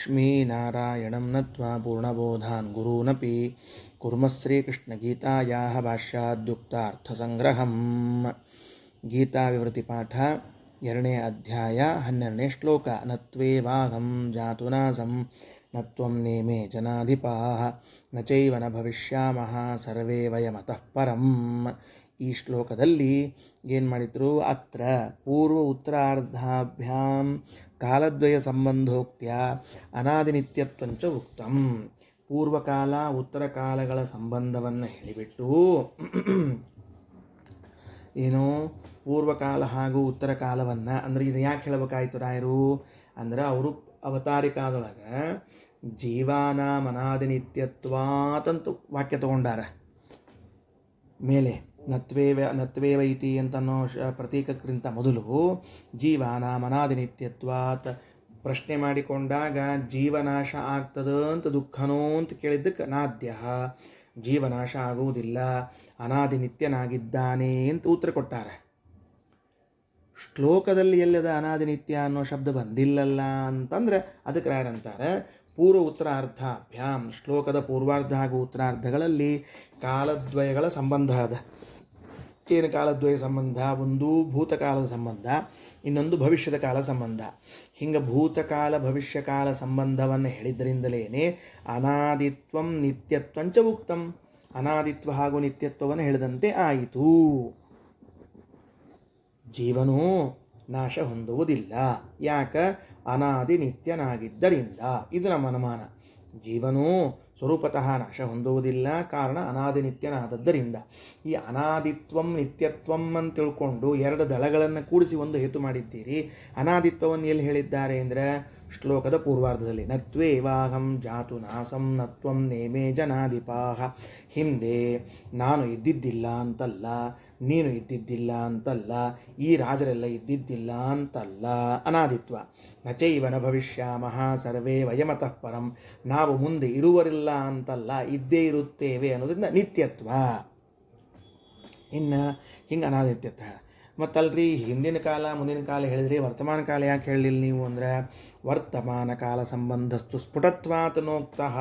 ಲಕ್ಷ್ಮೀನಾರಾಯಣಂ ನತ್ವಾ ಪೂರ್ಣಬೋಧಾನ್ ಗುರೂನಪಿ ಕುರ್ಮಃ ಶ್ರೀಕೃಷ್ಣಗೀತಾಯಾಃ ಭಾಷ್ಯಾದ್ಯುಕ್ತಾರ್ಥಸಂಗ್ರಹಂ. ಗೀತಾ ವಿವೃತಿ ಪಾಠ 2ನೇ ಅಧ್ಯಾಯ 12ನೇ ಶ್ಲೋಕ. ನತ್ವೇವಾಹಂ ಜಾತುನಾಸಂ ನತ್ವಂ ನೇಮೇ ಜನಾಧಿಪಾಃ ನ ಚೈವ ನ ಭವಿಷ್ಯಾಮಃ ಸರ್ವೇ ವಯಮತಃ ಪರಂ. ಈ ಶ್ಲೋಕದಲ್ಲಿ ಏನು ಮಾಡಿದ್ರು? ಅತ್ರ ಪೂರ್ವ ಉತ್ತರಾರ್ಧಾಭ್ಯಾಂ ಕಾಲದ್ವಯ ಸಂಬಂಧೋಕ್ತ್ಯ ಅನಾದಿನಿತ್ಯತ್ವಂಚ ಉಕ್ತಂ. ಪೂರ್ವಕಾಲ ಉತ್ತರ ಕಾಲಗಳ ಸಂಬಂಧವನ್ನು ಹೇಳಿಬಿಟ್ಟು ಏನು ಪೂರ್ವಕಾಲ ಹಾಗೂ ಉತ್ತರ ಕಾಲವನ್ನು ಅಂದರೆ ಇದು ಯಾಕೆ ಹೇಳಬೇಕಾಯ್ತು ರಾಯರು ಅಂದರೆ ಅವರು ಅವತಾರಿಕಾದೊಳಗೆ ಜೀವಾನಾಂ ಅನಾದಿನಿತ್ಯತ್ವಾತಂತ ವಾಕ್ಯ ತಗೊಂಡಾರ. ಮೇಲೆ ನತ್ವೇವ ಇತಿ ಅಂತನೋ ಪ್ರತೀಕಕ್ಕಿಂತ ಮೊದಲು ಜೀವಾನಾಂ ಅನಾದಿನಿತ್ಯತ್ವಾತ್ ಪ್ರಶ್ನೆ ಮಾಡಿಕೊಂಡಾಗ ಜೀವನಾಶ ಆಗ್ತದ ಅಂತ ದುಃಖನೋ ಅಂತ ಕೇಳಿದ್ದಕ್ಕೆ ನಾದ್ಯ ಜೀವನಾಶ ಆಗುವುದಿಲ್ಲ, ಅನಾದಿನಿತ್ಯನಾಗಿದ್ದಾನೆ ಅಂತ ಉತ್ತರ ಕೊಟ್ಟಾರೆ. ಶ್ಲೋಕದಲ್ಲಿ ಎಲ್ಲದ ಅನಾದಿನಿತ್ಯ ಅನ್ನೋ ಶಬ್ದ ಬಂದಿಲ್ಲಲ್ಲ ಅಂತಂದ್ರೆ ಅದಕ್ಕೆ ಯಾರಂತಾರೆ ಪೂರ್ವ ಉತ್ತರಾರ್ಧಾಭ್ಯಾಂ, ಶ್ಲೋಕದ ಪೂರ್ವಾರ್ಧ ಹಾಗೂ ಉತ್ತರಾರ್ಧಗಳಲ್ಲಿ ಕಾಲದ್ವಯಗಳ ಸಂಬಂಧ ಅದ. ಏನು ಕಾಲದ್ವಯ ಸಂಬಂಧ? ಒಂದು ಭೂತಕಾಲದ ಸಂಬಂಧ, ಇನ್ನೊಂದು ಭವಿಷ್ಯದ ಕಾಲ ಸಂಬಂಧ. ಹಿಂಗೆ ಭೂತಕಾಲ ಭವಿಷ್ಯಕಾಲ ಸಂಬಂಧವನ್ನು ಹೇಳಿದ್ದರಿಂದಲೇ ಅನಾದಿತ್ವಂ ನಿತ್ಯತ್ವಂಚ ಉಕ್ತಂ, ಅನಾದಿತ್ವ ಹಾಗೂ ನಿತ್ಯತ್ವವನ್ನು ಹೇಳಿದಂತೆ ಆಯಿತು. ಜೀವನು ನಾಶ ಹೊಂದುವುದಿಲ್ಲ. ಯಾಕೆ? ಅನಾದಿ ನಿತ್ಯನಾಗಿದ್ದರಿಂದ. ಇದು ನಮ್ಮ ಅನುಮಾನ. ಜೀವನು ಸ್ವರೂಪತಃ ನಾಶ ಹೊಂದುವುದಿಲ್ಲ, ಕಾರಣ ಅನಾದಿ ನಿತ್ಯನಾದದ್ದರಿಂದ. ಈ ಅನಾದಿತ್ವಂ ನಿತ್ಯತ್ವಂ ಅಂತ ತಿಳ್ಕೊಂಡು ಎರಡು ದಳಗಳನ್ನು ಕೂಡಿಸಿ ಒಂದು ಹೇತು ಮಾಡಿದ್ದೀರಿ. ಅನಾದಿತ್ವವನ್ನು ಎಲ್ಲಿ ಹೇಳಿದ್ದಾರೆ ಅಂದರೆ ಶ್ಲೋಕದ ಪೂರ್ವಾರ್ಧದಲ್ಲಿ ನತ್ವೇವಾಹಂ ಜಾತು ನಾಸಂ ನತ್ವಂ ನೇಮೇ ಜನಾಧಿಪಾಃ. ಹಿಂದೆ ನಾನು ಇದ್ದಿದ್ದಿಲ್ಲ ಅಂತಲ್ಲ, ನೀನು ಇದ್ದಿದ್ದಿಲ್ಲ ಅಂತಲ್ಲ, ಈ ರಾಜರೆಲ್ಲ ಇದ್ದಿದ್ದಿಲ್ಲ ಅಂತಲ್ಲ. ಅನಾದಿತ್ವ. ನಚೈವ ನ ಭವಿಷ್ಯಾಮಃ ಸರ್ವೇ ವಯಮತಃ ಪರಂ. ನಾವು ಮುಂದೆ ಇರುವರಿಲ್ಲ ಅಂತಲ್ಲ, ಇದ್ದೇ ಇರುತ್ತೇವೆ ಅನ್ನೋದ್ರಿಂದ ನಿತ್ಯತ್ವ. ಇನ್ನು ಹಿಂಗೆ ಅನಾದಿತ್ಯತ್ವ. ಮತ್ತಲ್ರಿ ಹಿಂದಿನ ಕಾಲ ಮುಂದಿನ ಕಾಲ ಹೇಳಿದ್ರಿ, ವರ್ತಮಾನ ಕಾಲ ಯಾಕೆ ಹೇಳಲಿಲ್ಲ ನೀವು ಅಂದರೆ ವರ್ತಮಾನ ಕಾಲ ಸಂಬಂಧಸ್ತು ಸ್ಫುಟತ್ವಾತ್ ನೋಕ್ತಃ.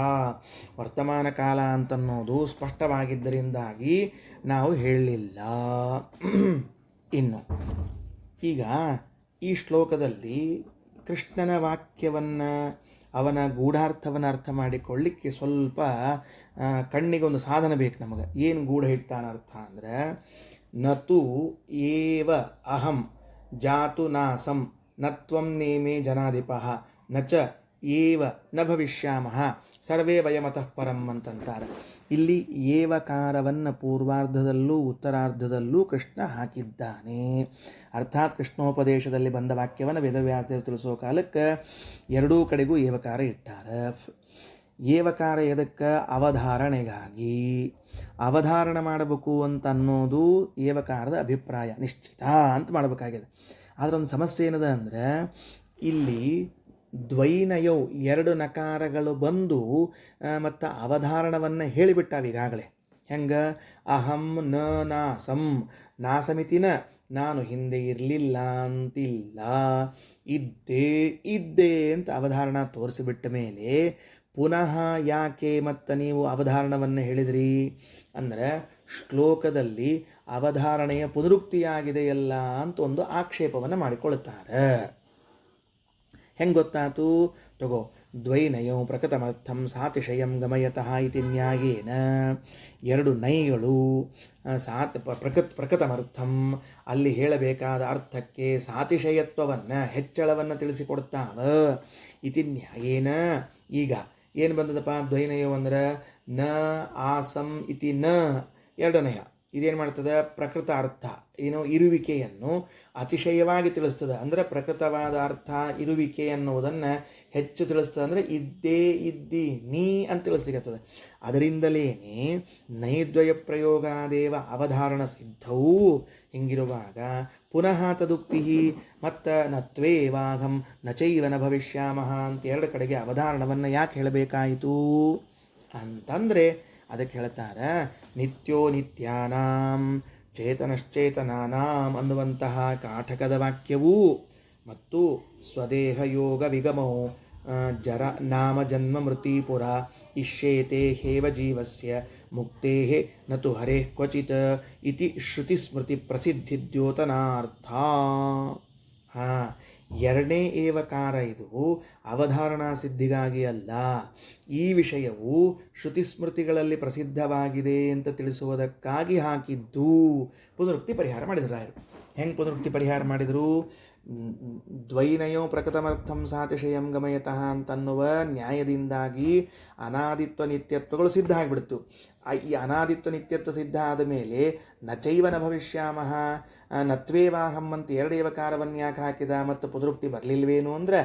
ವರ್ತಮಾನ ಕಾಲ ಅಂತನ್ನೋದು ಸ್ಪಷ್ಟವಾಗಿದ್ದರಿಂದಾಗಿ ನಾವು ಹೇಳಲಿಲ್ಲ. ಇನ್ನು ಈಗ ಈ ಶ್ಲೋಕದಲ್ಲಿ ಕೃಷ್ಣನ ವಾಕ್ಯವನ್ನು ಅವನ ಗೂಢಾರ್ಥವನ್ನು ಅರ್ಥ ಮಾಡಿಕೊಳ್ಳಿಕ್ಕೆ ಸ್ವಲ್ಪ ಕಣ್ಣಿಗೊಂದು ಸಾಧನ ಬೇಕು ನಮಗೆ. ಏನು ಗೂಢ ಇಡ್ತಾನ ಅರ್ಥ ಅಂದರೆ ನತು ಏವ ಅಹಂ ಜಾತು ನಾಸಂ ನತ್ವಂ ನೇಮೇ ಜನಾಧಿಪಃ ನಚ ಏವ ನ ಭವಿಷ್ಯಾಮಃ ಸರ್ವೇ ವಯಮತಃ ಪರಂ ಅಂತಂತಾರೆ. ಇಲ್ಲಿ ಏವಕಾರವನ್ನು ಪೂರ್ವಾರ್ಧದಲ್ಲೂ ಉತ್ತರಾರ್ಧದಲ್ಲೂ ಕೃಷ್ಣ ಹಾಕಿದ್ದಾನೆ. ಅರ್ಥಾತ್ ಕೃಷ್ಣೋಪದೇಶದಲ್ಲಿ ಬಂದ ವಾಕ್ಯವನ್ನು ವೇದವ್ಯಾಸದೇವರು ತಿಳಿಸೋ ಕಾಲಕ್ಕೆ ಎರಡೂ ಕಡೆಗೂ ಏವಕಾರ ಇಟ್ಟಾರೆ. ಏವಕಾರ ಎದಕ್ಕೆ? ಅವಧಾರಣೆಗಾಗಿ. ಅವಧಾರಣ ಮಾಡಬೇಕು ಅಂತ ಅನ್ನೋದು ಏವಕಾರದ ಅಭಿಪ್ರಾಯ, ನಿಶ್ಚಿತ ಅಂತ ಮಾಡಬೇಕಾಗಿದೆ. ಆದರೆ ಒಂದು ಸಮಸ್ಯೆ ಏನದ ಅಂದರೆ ಇಲ್ಲಿ ದ್ವೈನಯೌ ಎರಡು ನಕಾರಗಳು ಬಂದು ಮತ್ತು ಅವಧಾರಣವನ್ನು ಹೇಳಿಬಿಟ್ಟಾವ ಈಗಾಗಲೇ. ಹೆಂಗೆ? ಅಹಂ ನ ನಾಸಂ, ನಾಸಮಿತಿನ ನಾನು ಹಿಂದೆ ಇರಲಿಲ್ಲ ಅಂತಿಲ್ಲ, ಇದ್ದೇ ಅಂತ ಅವಧಾರಣ ತೋರಿಸಿಬಿಟ್ಟ ಮೇಲೆ ಪುನಃ ಯಾಕೆ ಮತ್ತು ನೀವು ಅವಧಾರಣವನ್ನು ಹೇಳಿದ್ರಿ ಅಂದರೆ ಶ್ಲೋಕದಲ್ಲಿ ಅವಧಾರಣೆಯ ಪುನರುಕ್ತಿಯಾಗಿದೆಯಲ್ಲ ಅಂತ ಒಂದು ಆಕ್ಷೇಪವನ್ನು ಮಾಡಿಕೊಳ್ಳುತ್ತಾರೆ. ಹೆಂಗೆ ಗೊತ್ತಾತು? ತಗೋ, ದ್ವೈನಯೋ ಪ್ರಕೃತಮರ್ಥಂ ಸಾತಿಶಯಂ ಗಮಯತಃ ಇತಿ ನ್ಯಾಯೇನ. ಎರಡು ನೈಗಳು ಪ್ರಕೃತಮರ್ಥಂ ಅಲ್ಲಿ ಹೇಳಬೇಕಾದ ಅರ್ಥಕ್ಕೆ ಸಾತಿಶಯತ್ವವನ್ನು ಹೆಚ್ಚಳವನ್ನು ತಿಳಿಸಿಕೊಡ್ತಾವ. ಇತಿ ನ್ಯಾಯೇನ. ಈಗ ಏನು ಬಂದದಪ್ಪ? ದ್ವೈನಯೋ ಅಂದ್ರೆ ನ ಆಸಂ ಇತಿ ನ ಎರಡು ನಯ. ಇದೇನು ಮಾಡ್ತದೆ? ಪ್ರಕೃತ ಅರ್ಥ ಏನು ಇರುವಿಕೆಯನ್ನು ಅತಿಶಯವಾಗಿ ತಿಳಿಸ್ತದೆ. ಅಂದರೆ ಪ್ರಕೃತವಾದ ಅರ್ಥ ಇರುವಿಕೆ ಅನ್ನುವುದನ್ನು ಹೆಚ್ಚು ತಿಳಿಸ್ತದೆ. ಅಂದರೆ ಇದ್ದೇ ಇದ್ದಿ ನೀ ಅಂತ ತಿಳಿಸ್ಲಿಕ್ಕತ್ತದೆ. ಅದರಿಂದಲೇ ನೈದ್ವಯ ಪ್ರಯೋಗಾದೇವ ಅವಧಾರಣ ಸಿದ್ಧವು. ಹಿಂಗಿರುವಾಗ ಪುನಃ ತದುಕ್ತಿ ಮತ್ತು ನತ್ವೇವಾಹಂ ನಚೈವ ನ ಭವಿಷ್ಯಾಮಃ ಅಂತ ಎರಡು ಕಡೆಗೆ ಅವಧಾರಣವನ್ನು ಯಾಕೆ ಹೇಳಬೇಕಾಯಿತು ಅಂತಂದರೆ ಅದಕ್ಕೆ ಹೇಳ್ತಾರೆ ನಿತ್ಯೋ ನಿತ್ಯಾನಾಂ ಚೇತನಶ್ಚೇತನಾನಾಂ ಅನ್ನುವಂತಹ ಕಾಠಕದ ವಾಕ್ಯವೂ ಮತ್ತು ಸ್ವದೇಹ ಯೋಗ ವಿಗಮೋ ಜರ ನಾಮ ಜನ್ಮ ಮೃತಿಪುರ ಇಷ್ಯೇತೆ ಹೇವ ಜೀವಸ್ಯ ಮುಕ್ತೇಃ ನತು ಹರೇಃ ಕ್ವಚಿತ್ ಇತಿ ಶ್ರುತಿಸ್ಮೃತಿ ಪ್ರಸಿದ್ಧಿದ್ಯೋತನಾರ್ಥ. ಹಾಂ, ಎರಡನೇ ಏವಕಾರ ಇದು ಅವಧಾರಣಾ ಸಿದ್ಧಿಗಾಗಿ ಅಲ್ಲ. ಈ ವಿಷಯವು ಶ್ರುತಿಸ್ಮೃತಿಗಳಲ್ಲಿ ಪ್ರಸಿದ್ಧವಾಗಿದೆ ಅಂತ ತಿಳಿಸುವುದಕ್ಕಾಗಿ ಹಾಕಿದ್ದು. ಪುನರುಕ್ತಿ ಪರಿಹಾರ ಮಾಡಿದ್ರು ರಾಯರು. ಹೆಂಗೆ ಪುನರುಕ್ತಿ ಪರಿಹಾರ ಮಾಡಿದರು? ದ್ವೈನಯೋ ಪ್ರಕೃತಮರ್ಥಂ ಸಾತಿಶಯಂ ಗಮಯತಃ ಅಂತನ್ನುವ ನ್ಯಾಯದಿಂದಾಗಿ ಅನಾದಿತ್ವ ನಿತ್ಯತ್ವಗಳು ಸಿದ್ಧ ಆಗಿಬಿಡ್ತು. ಈ ಅನಾದಿತ್ವ ನಿತ್ಯತ್ವ ಸಿದ್ಧ ಆದ ಮೇಲೆ ನಚೈವ ನ ಭವಿಷ್ಯಾಮಃ ನತ್ವೇವಾಹಂ ಅಂತ ಎರಡು ಏವಕಾರವನ್ನು ಯಾಕೆ ಹಾಕಿದ? ಮತ್ತು ಪುನರುಕ್ತಿ ಬರಲಿಲ್ವೇನು ಅಂದರೆ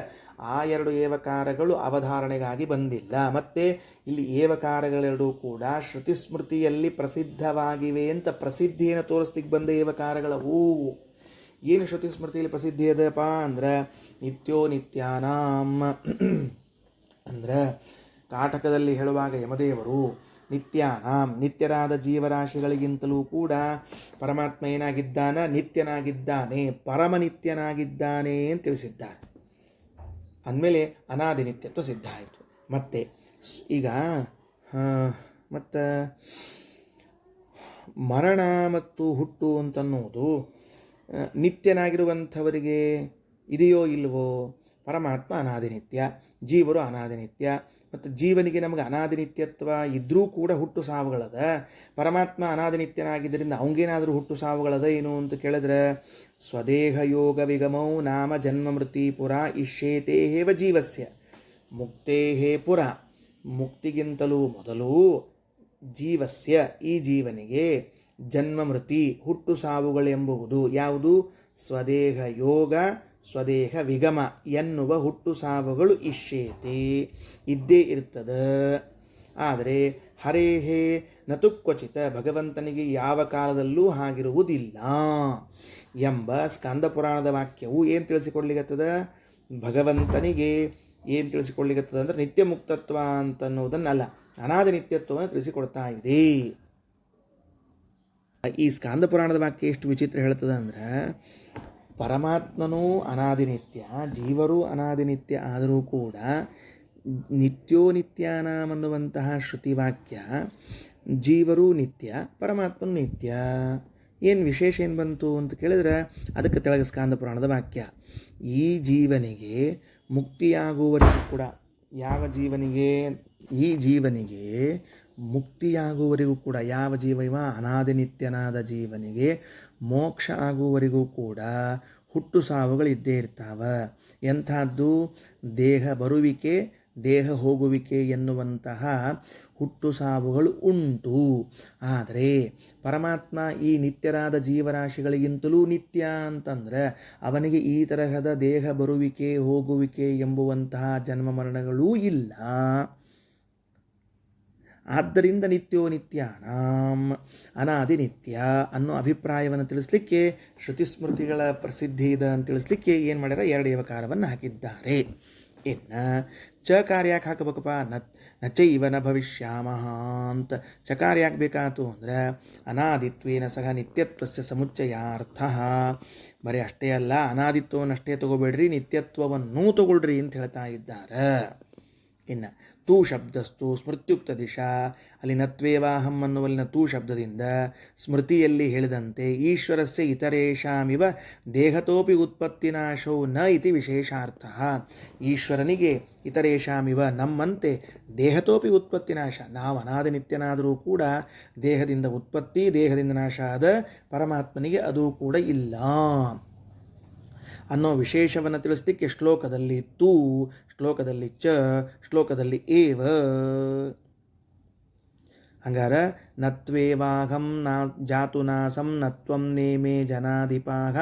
ಆ ಎರಡು ಏವಕಾರಗಳು ಅವಧಾರಣೆಗಾಗಿ ಬಂದಿಲ್ಲ. ಮತ್ತು ಇಲ್ಲಿ ಏವಕಾರಗಳೆರಡೂ ಕೂಡ ಶ್ರುತಿಸ್ಮೃತಿಯಲ್ಲಿ ಪ್ರಸಿದ್ಧವಾಗಿವೆ ಅಂತ ಪ್ರಸಿದ್ಧಿಯನ್ನು ತೋರಿಸ್ಲಿಕ್ಕೆ ಬಂದ ಏವಕಾರಗಳವು. ಏನು ಶ್ರುತಿ ಸ್ಮೃತಿಯಲ್ಲಿ ಪ್ರಸಿದ್ಧಿ ಅದಪ್ಪ ಅಂದ್ರೆ ನಿತ್ಯೋ ನಿತ್ಯಾನಾಂ ಅಂದ್ರೆ ಕಾಟಕದಲ್ಲಿ ಹೇಳುವಾಗ ಯಮದೇವರು ನಿತ್ಯಾನಾಂ ನಿತ್ಯರಾದ ಜೀವರಾಶಿಗಳಿಗಿಂತಲೂ ಕೂಡ ಪರಮಾತ್ಮ ಏನಾಗಿದ್ದಾನ? ನಿತ್ಯನಾಗಿದ್ದಾನೆ, ಪರಮನಿತ್ಯನಾಗಿದ್ದಾನೆ ಅಂತ ತಿಳಿಸಿದ್ದಾರೆ. ಅಂದಮೇಲೆ ಅನಾದಿ ನಿತ್ಯತ್ವ ಸಿದ್ಧ ಆಯಿತು. ಮತ್ತೆ ಈಗ ಮತ್ತು ಮರಣ ಮತ್ತು ಹುಟ್ಟು ಅಂತನ್ನುವುದು ನಿತ್ಯನಾಗಿರುವಂಥವರಿಗೆ ಇದೆಯೋ ಇಲ್ವೋ? ಪರಮಾತ್ಮ ಅನಾದಿನಿತ್ಯ, ಜೀವರು ಅನಾದಿನಿತ್ಯ. ಮತ್ತು ಜೀವನಿಗೆ ನಮಗೆ ಅನಾದಿನಿತ್ಯತ್ವ ಇದ್ದರೂ ಕೂಡ ಹುಟ್ಟು ಸಾವುಗಳದ. ಪರಮಾತ್ಮ ಅನಾದಿನಿತ್ಯನಾಗಿದ್ದರಿಂದ ಅವನಿಗೇನಾದರೂ ಹುಟ್ಟು ಸಾವುಗಳದ ಏನು ಅಂತ ಕೇಳಿದ್ರೆ, ಸ್ವದೇಹ ಯೋಗ ವಿಗಮೌ ನಾಮ ಜನ್ಮ ಮೃತಿಪುರ ಇಷ್ಯೇತೆ ಹೇವ ಜೀವಸ್ಯ ಮುಕ್ತೇಹೇ ಪುರ. ಮುಕ್ತಿಗಿಂತಲೂ ಮೊದಲು ಜೀವಸ್ಯ ಈ ಜೀವನಿಗೆ ಜನ್ಮ ಮೃತಿ ಹುಟ್ಟು ಸಾವುಗಳೆಂಬುವುದು ಯಾವುದು? ಸ್ವದೇಹ ಯೋಗ ಸ್ವದೇಹ ವಿಗಮ ಎನ್ನುವ ಹುಟ್ಟು ಸಾವುಗಳು ಇಷ್ಯೇತೆ ಇದ್ದೇ ಇರ್ತದೆ. ಆದರೆ ಹರೇಹೇ ನತು ಕ್ವಚಿತ ಭಗವಂತನಿಗೆ ಯಾವ ಕಾಲದಲ್ಲೂ ಹಾಗಿರುವುದಿಲ್ಲ ಎಂಬ ಸ್ಕಂದ ಪುರಾಣದ ವಾಕ್ಯವು ಏನು ತಿಳಿಸಿಕೊಡ್ಲಿಕ್ಕತ್ತದ? ಭಗವಂತನಿಗೆ ಏನು ತಿಳಿಸಿಕೊಡ್ಲಿಕ್ಕತ್ತದ ಅಂದರೆ ನಿತ್ಯ ಮುಕ್ತತ್ವ ಅಂತನ್ನುವುದನ್ನಲ್ಲ, ಅನಾದಿ ನಿತ್ಯತ್ವವನ್ನು ತಿಳಿಸಿಕೊಡ್ತಾ ಇದೆ. ಈ ಸ್ಕಾಂದ ಪುರಾಣದ ವಾಕ್ಯ ಎಷ್ಟು ವಿಚಿತ್ರ ಹೇಳ್ತದೆ ಅಂದ್ರೆ, ಪರಮಾತ್ಮನೂ ಅನಾದಿನಿತ್ಯ, ಜೀವರು ಅನಾದಿನಿತ್ಯ ಆದರೂ ಕೂಡ ನಿತ್ಯೋ ನಿತ್ಯಾನಾಂ ಅನ್ನುವಂತಹ ಶ್ರುತಿವಾಕ್ಯ ಜೀವರು ನಿತ್ಯ, ಪರಮಾತ್ಮನು ನಿತ್ಯ. ಏನು ವಿಶೇಷ ಏನು ಬಂತು ಅಂತ ಕೇಳಿದ್ರೆ ಅದಕ್ಕೆ ತೆಳಗೆ ಸ್ಕಾಂದ ಪುರಾಣದ ವಾಕ್ಯ. ಈ ಜೀವನಿಗೆ ಮುಕ್ತಿಯಾಗುವವರೆಗೂ ಕೂಡ, ಯಾವ ಜೀವನಿಗೆ? ಈ ಜೀವನಿಗೆ ಮುಕ್ತಿಯಾಗುವವರೆಗೂ ಕೂಡ, ಯಾವ ಜೀವ ಇವ? ಅನಾದಿನಿತ್ಯನಾದ ಜೀವನಿಗೆ ಮೋಕ್ಷ ಆಗುವವರೆಗೂ ಕೂಡ ಹುಟ್ಟು ಸಾವುಗಳು ಇದ್ದೇ ಇರ್ತಾವ. ಎಂಥದ್ದು? ದೇಹ ಬರುವಿಕೆ, ದೇಹ ಹೋಗುವಿಕೆ ಎನ್ನುವಂತಹ ಹುಟ್ಟು ಸಾವುಗಳು ಉಂಟು. ಆದರೆ ಪರಮಾತ್ಮ ಈ ನಿತ್ಯರಾದ ಜೀವರಾಶಿಗಳಿಗಿಂತಲೂ ನಿತ್ಯ ಅಂತಂದರೆ ಅವನಿಗೆ ಈ ತರಹದ ದೇಹ ಬರುವಿಕೆ ಹೋಗುವಿಕೆ ಎಂಬುವಂತಹ ಜನ್ಮ ಮರಣಗಳೂ ಇಲ್ಲ. ಆದ್ದರಿಂದ ನಿತ್ಯೋ ನಿತ್ಯಾನಾಂ ಅನಾದಿ ನಿತ್ಯ ಅನ್ನೋ ಅಭಿಪ್ರಾಯವನ್ನು ತಿಳಿಸ್ಲಿಕ್ಕೆ ಶ್ರುತಿಸ್ಮೃತಿಗಳ ಪ್ರಸಿದ್ಧಿ ಇದೆ ಅಂತ ತಿಳಿಸ್ಲಿಕ್ಕೆ ಏನು ಮಾಡ್ಯಾರ? ಎರಡು ಏವಕಾರವನ್ನು ಹಾಕಿದ್ದಾರೆ. ಇನ್ನು ಚಕಾರ ಯಾಕೆ ಹಾಕಬೇಕಪ್ಪ? ನಚೈವ ನ ಭವಿಷ್ಯಾಮಃ ಅಂತ ಚಕಾರ ಯಾಕೆ ಬೇಕಾಯ್ತು ಅಂದರೆ, ಅನಾದಿತ್ವೇನ ಸಹ ನಿತ್ಯತ್ವಸ್ಯ ಸಮುಚ್ಚಯಾರ್ಥ. ಬರೀ ಅಷ್ಟೇ ಅಲ್ಲ, ಅನಾದಿತ್ವವನ್ನಷ್ಟೇ ತಗೋಬೇಡ್ರಿ, ನಿತ್ಯತ್ವವನ್ನೂ ತಗೊಳ್ರಿ ಅಂತ ಹೇಳ್ತಾ ಇದ್ದಾರೆ. ಇನ್ನು ತೂ ಶಬ್ದಸ್ತು ಸ್ಮೃತ್ಯುಕ್ತ ದಿಶಾ, ಅಲ್ಲಿ ನತ್ವೇವಾಹಂ ಅನ್ನುವಲ್ಲಿನ ತೂ ಶಬ್ದದಿಂದ ಸ್ಮೃತಿಯಲ್ಲಿ ಹೇಳಿದಂತೆ ಈಶ್ವರಸ್ಯ ಇತರೇಷಾಮಿವ ದೇಹತೋಪಿ ಉತ್ಪತ್ತಿನಾಶೋ ನ ಇತಿ ವಿಶೇಷಾರ್ಥ. ಈಶ್ವರನಿಗೆ ಇತರೇಷಾಮಿವ ನಮ್ಮಂತೆ ದೇಹತೋಪಿ ಉತ್ಪತ್ತಿನಾಶ, ನಾವು ಅನಾದಿ ನಿತ್ಯನಾದರೂ ಕೂಡ ದೇಹದಿಂದ ಉತ್ಪತ್ತಿ ದೇಹದಿಂದ ನಾಶ ಆದ ಪರಮಾತ್ಮನಿಗೆ ಅದು ಕೂಡ ಇಲ್ಲ ಅನ್ನೋ ವಿಶೇಷವನ್ನು ತಿಳಿಸ್ಲಿಕ್ಕೆ ಶ್ಲೋಕದಲ್ಲಿ ತೂ, ಶ್ಲೋಕದಲ್ಲಿ ಚ, ಶ್ಲೋಕದಲ್ಲಿ ಏವ. ಹಂಗಾರ ನತ್ವೇವಾಹಂ ನಾ ಜಾತು ನಾಸಂ ನತ್ವಂ ನೇಮೇ ಜನಾಧಿಪಾಹ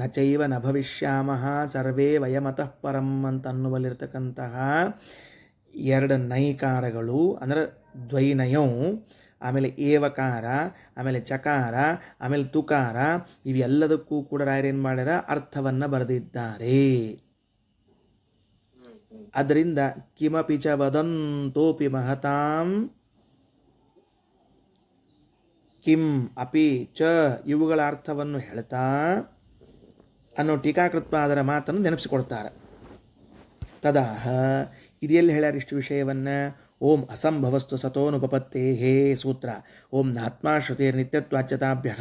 ನಚೈವ ನ ಭವಿಷ್ಯಾಮಃ ಸರ್ವೇ ವಯಮತಃ ಪರಂ ಅಂತ ಅನ್ನುವಲ್ಲಿರ್ತಕ್ಕಂತಹ ಎರಡು ನೈಕಾರಗಳು ಅಂದರೆ ದ್ವೈನಯೋ, ಆಮೇಲೆ ಏವಕಾರ, ಆಮೇಲೆ ಚಕಾರ, ಆಮೇಲೆ ತುಕಾರ, ಇವೆಲ್ಲದಕ್ಕೂ ಕೂಡ ರಾಯರೇನು ಮಾಡ್ಯಾರ? ಅರ್ಥವನ್ನು ಬರೆದಿದ್ದಾರೆ. ಅದರಿಂದ ಕಿಮಪಿ ಚ ವದಂತೋಪಿ ಮಹತಾಂ ಕಿಂ ಅಪಿ ಚ ಇವುಗಳ ಅರ್ಥವನ್ನು ಹೇಳ್ತಾ ಅನ್ನೋ ಟೀಕಾಕೃತ್ವ ಅದರ ಮಾತನ್ನು ನೆನಪಿಸಿಕೊಡ್ತಾರೆ. ತದಾಹ ಇದೆಲ್ಲಿ ಹೇಳ್ಯಾರ ಇಷ್ಟು ವಿಷಯವನ್ನು? ಓಂ ಅಸಂಭವಸ್ತು ಸತೋನುಪಪತ್ತೇ ಹೇ ಸೂತ್ರ. ಓಂ ನಾತ್ಮ ಶ್ರುತಿರ್ ನಿತ್ಯತ್ವಾಚ್ಯತಾಭ್ಯ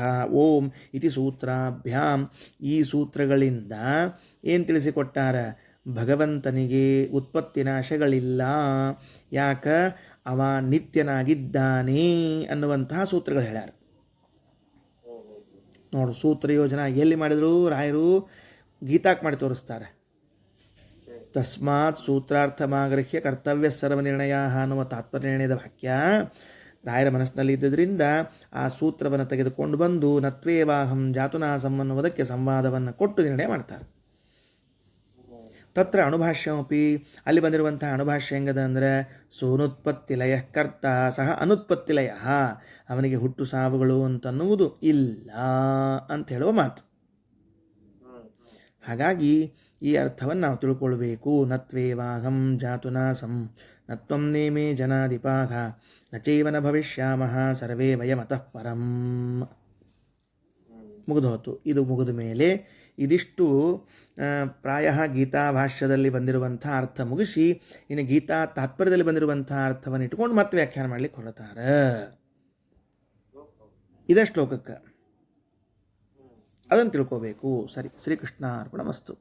ಓಂ ಇತಿ ಸೂತ್ರಾಭ್ಯಾಂ. ಈ ಸೂತ್ರಗಳಿಂದ ಏನು ತಿಳಿಸಿಕೊಟ್ಟಾರ? ಭಗವಂತನಿಗೆ ಉತ್ಪತ್ತಿ ನಾಶಗಳಿಲ್ಲ. ಯಾಕ? ಅವ ನಿತ್ಯನಾಗಿದ್ದಾನೆ ಅನ್ನುವಂತಹ ಸೂತ್ರಗಳು ಹೇಳ್ಯಾರ. ನೋಡು, ಸೂತ್ರ ಯೋಜನಾ ಎಲ್ಲಿ ಮಾಡಿದ್ರು? ರಾಯರು ಗೀತಾಕ್ ಮಾಡಿ ತೋರಿಸ್ತಾರೆ. ತಸ್ಮಾತ್ ಸೂತ್ರಾರ್ಥಮಾಗ್ರಹ್ಯ ಕರ್ತವ್ಯ ಸರ್ವನಿರ್ಣಯ ಅನ್ನುವ ತಾತ್ಪರ್ಯನಿರ್ಣಯದ ವಾಕ್ಯ ರಾಯರ ಮನಸ್ಸಿನಲ್ಲಿ ಇದ್ದರಿಂದ ಆ ಸೂತ್ರವನ್ನು ತೆಗೆದುಕೊಂಡು ಬಂದು ನತ್ವೇವಾಹಂ ಜಾತುನಾಸಂ ಅನ್ನುವುದಕ್ಕೆ ಸಂವಾದವನ್ನು ಕೊಟ್ಟು ನಿರ್ಣಯ ಮಾಡ್ತಾರೆ. ತತ್ರ ಅಣುಭಾಷ್ಯಮಪಿ, ಅಲ್ಲಿ ಬಂದಿರುವಂತಹ ಅಣುಭಾಷ್ಯ ಹೆಂಗದ ಅಂದರೆ ಸೋನುತ್ಪತ್ತಿಲಯ ಕರ್ತ ಸಹ ಅನುತ್ಪತ್ತಿಲಯ, ಅವನಿಗೆ ಹುಟ್ಟು ಸಾವುಗಳು ಅಂತನ್ನುವುದು ಇಲ್ಲ ಅಂತ ಹೇಳುವ ಮಾತು. ಹಾಗಾಗಿ ಈ ಅರ್ಥವನ್ನು ನಾವು ತಿಳ್ಕೊಳ್ಬೇಕು. ನತ್ವೇವಾಹಂ ಜಾತುನಾಸಂ ನತ್ವಂ ನೇಮೇ ಜನಾಧಿಪಾಘ ನಚೈವನ ಭವಿಷ್ಯಾಮಃ ಸರ್ವೇ ವಯಮತಃ ಪರಂ. ಮುಗಿದು ಹೋತು. ಇದು ಮುಗಿದ ಮೇಲೆ ಇದಿಷ್ಟು ಪ್ರಾಯ ಗೀತಾ ಭಾಷ್ಯದಲ್ಲಿ ಬಂದಿರುವಂಥ ಅರ್ಥ ಮುಗಿಸಿ ಇನ್ನು ಗೀತಾ ತಾತ್ಪರ್ಯದಲ್ಲಿ ಬಂದಿರುವಂಥ ಅರ್ಥವನ್ನು ಇಟ್ಕೊಂಡು ಮತ್ತೆ ವ್ಯಾಖ್ಯಾನ ಮಾಡಲಿಕ್ಕೆ ಹೊರತಾರೆ. ಇದೇ ಶ್ಲೋಕಕ್ಕೆ ಅದನ್ನು ತಿಳ್ಕೋಬೇಕು. ಸರಿ, ಶ್ರೀಕೃಷ್ಣ ಅರ್ಪಣಮಸ್ತು.